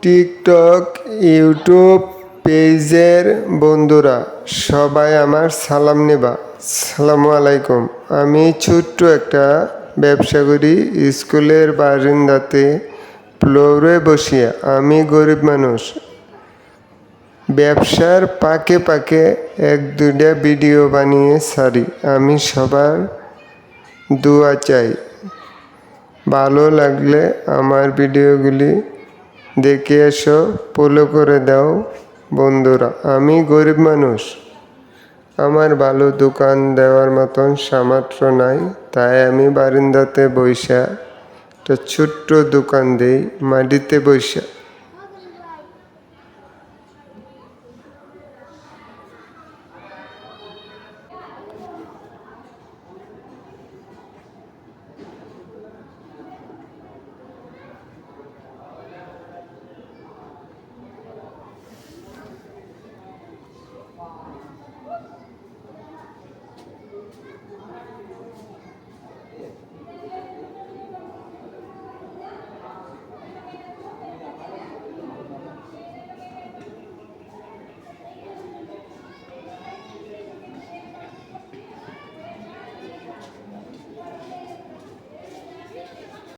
TikTok, YouTube পেজের বন্ধুরা সবাই আমার সালাম নেবা। আসসালামু আলাইকুম। আমি ছোট্ট একটা ব্যবসা করি স্কুলের বারান্দাতে ফ্লোরে বসিয়া। আমি গরিব মানুষ, ব্যবসার পাকে পাকে এক দুইটা ভিডিও বানিয়ে ছাড়ি। আমি সবার দোয়া চাই। ভালো লাগলে আমার ভিডিওগুলি দেখে এসো, ফলো করে দাও বন্ধুরা। আমি গরিব মানুষ, আমার ভালো দোকান দেওয়ার মতন সামর্থ্য নাই, তাই আমি বারান্দাতে বইসা একটা ছোট্ট দোকান দিই, মাটিতে বইসা।